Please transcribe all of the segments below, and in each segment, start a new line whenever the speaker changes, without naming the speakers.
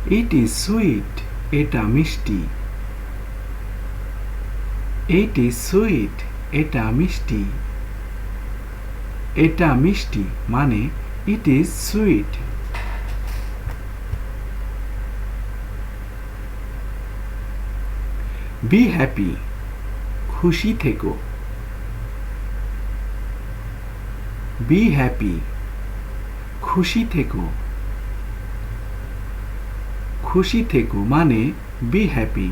It is sweet. এটা মিষ্টি। It is sweet. এটা মিষ্টি। এটা মিষ্টি মানে it is sweet. Be happy. খুশি থেকো। Be happy. খুশি থেকো। খুশি থেকো মানে be happy.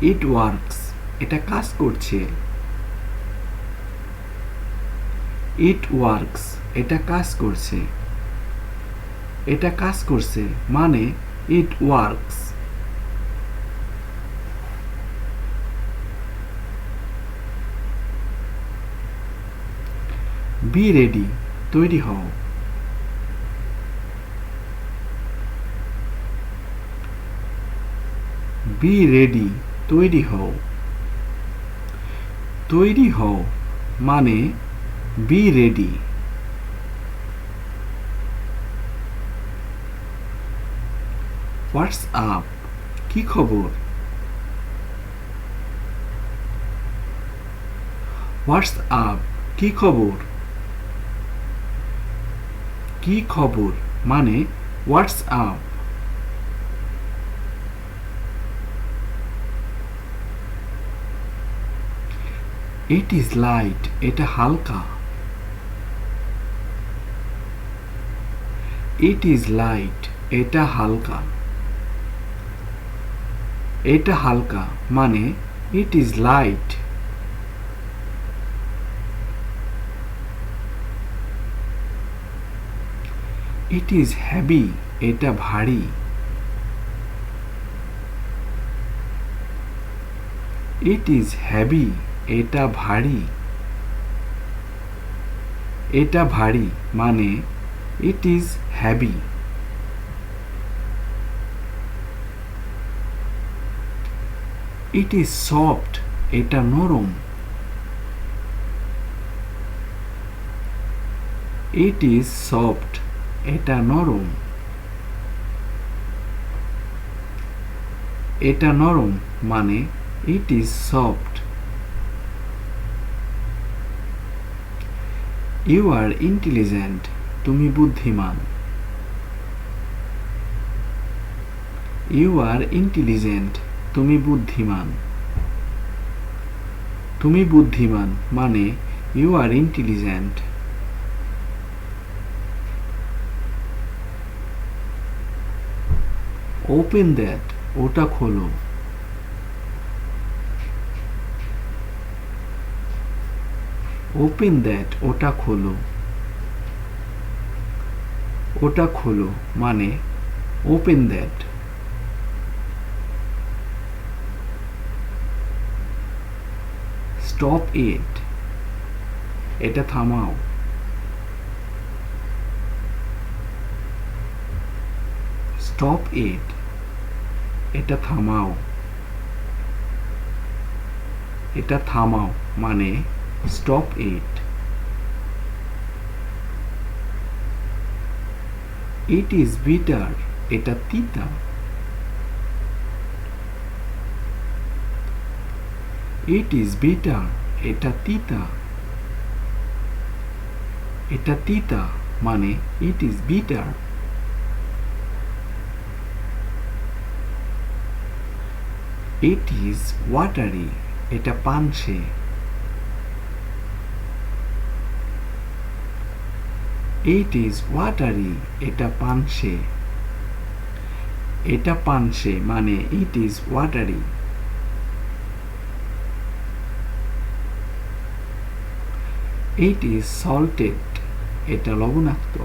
It works. এটা কাজ করছে। It works. এটা কাজ করছে। এটা কাজ করছে মানে it works. Be ready. তৈরি হও। Be ready. তৈরি হও। তৈরি হও মানে be ready. What's up? কি খবর? What's up? কি খবর? কি খবর মানে what's up. It is light. এটা হালকা। It is light. এটা হালকা। এটা হালকা মানে it is light. It is heavy. এটা ভারী। It is heavy. এটা ভারী। এটা ভারী মানে it is heavy. It is soft. এটা নরম। It is soft. এটা নরম। এটা নরম মানে it is soft. You are intelligent. তুমি বুদ্ধিমান। You are intelligent. তুমি বুদ্ধিমান। তুমি বুদ্ধিমান মানে you are intelligent. Open that. ওটা খোলো। Open that. ওটা খোলো। ওটা খোলো মানে open that. Stop it. এটা থামাও। Stop it. এটা থামাও। এটা থামাও মানে stop it. It is bitter. এটা তিতা। It is bitter. এটা তিতা। এটা তিতা মানে it is bitter. It is watery. এটা পানসে। It is watery. এটা পানসে। এটা পানসে মানে it is watery. It is salted. এটা লবণাক্ত।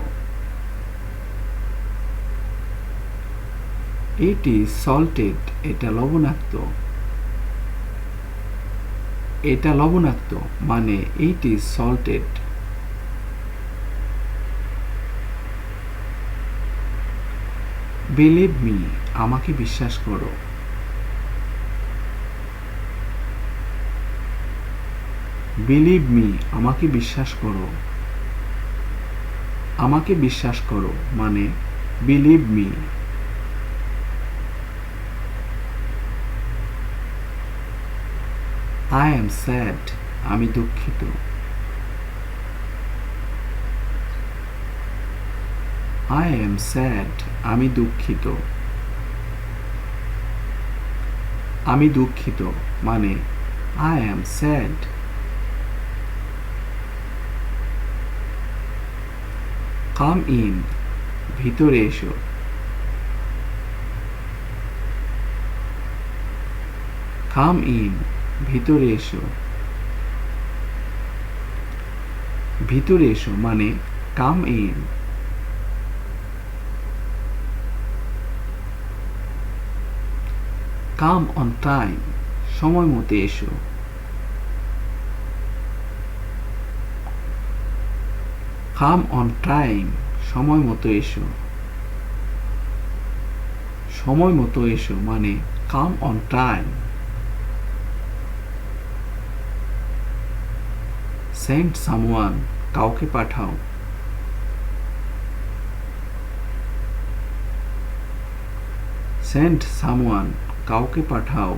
It is salted. এটা লবণাক্ত। এটা লবণাক্ত মানে it is salted. Believe me. আমাকে বিশ্বাস করো। বিলিভ মি আমাকে বিশ্বাস করো। আমাকে বিশ্বাস করো মানে believe me. I am sad আমি দুঃখিত। আই এম স্যাড আমি দুঃখিত। আমি দুঃখিত মানে I am sad. Come in ভিতরে এসো। কাম ইন ভিতরে এসো। ভিতরে এসো মানে come in. Come on time সময় মতো এসো। কাম অন টাইম সময় মতো এসো। সময় মতো এসো মানে come on time. Send someone কাউকে পাঠাও। সেন্ড সামওয়ান কাউকে পাঠাও।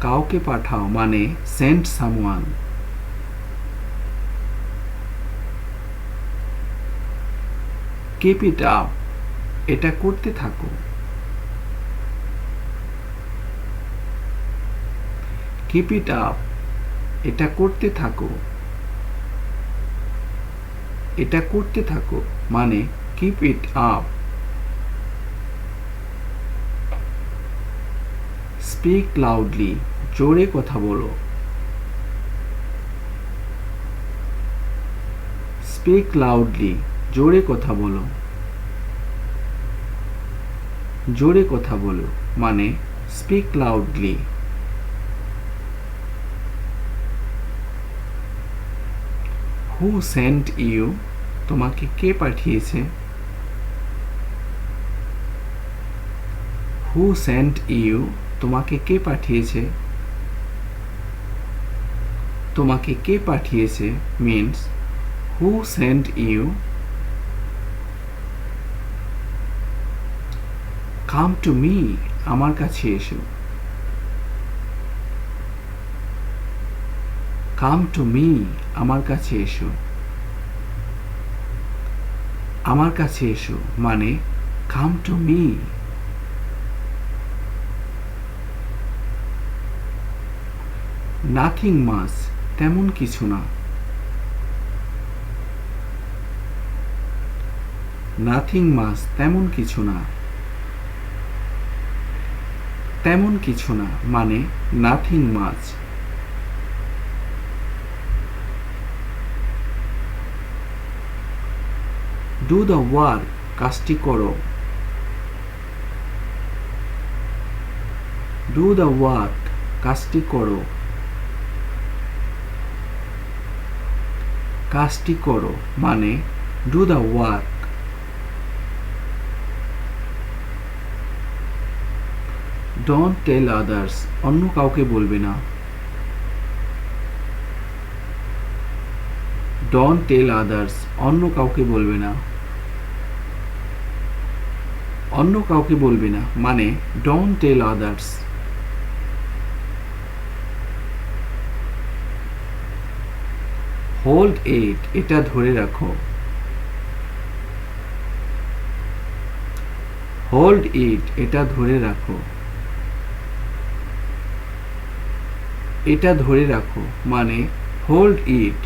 কাউকে পাঠাও মানে send someone. Keep it up এটা করতে থাকো। কিপ ইট আপ এটা করতে থাকো। এটা করতে থাকো মানে keep it up. Speak loudly জোরে কথা বলো। স্পিক লাউডলি জোরে কথা বলো। জোরে কথা বলো মানে speak loudly. Who sent you তোমাকে কে পাঠিয়েছে। হু সেন্ট ইউ তোমাকে কে পাঠিয়েছে। তোমাকে কে পাঠিয়েছে means who sent you. Come to me আমার কাছে এসো। কাম টু মি আমার কাছে এসো। আমার কাছে এসো মানে come to me. Nothing much তেমন কিছু না। নাথিং মাচ তেমন কিছু না। তেমন কিছু না মানে nothing much. Do the work কাজটি করো। ডু দ্য ওয়ার্ক কাজটি করো। কাজটি করো মানে do the work. Don't tell others অন্য কাউকে বলবে না। ডোন্ট টেল আদার্স অন্য কাউকে বলবে না। অন্য কাউকে বলবে না মানে don't tell others. Hold it এটা ধরে রাখো। হোল্ড ইট এটা ধরে রাখো। এটা ধরে রাখো মানে হোল্ড ইট।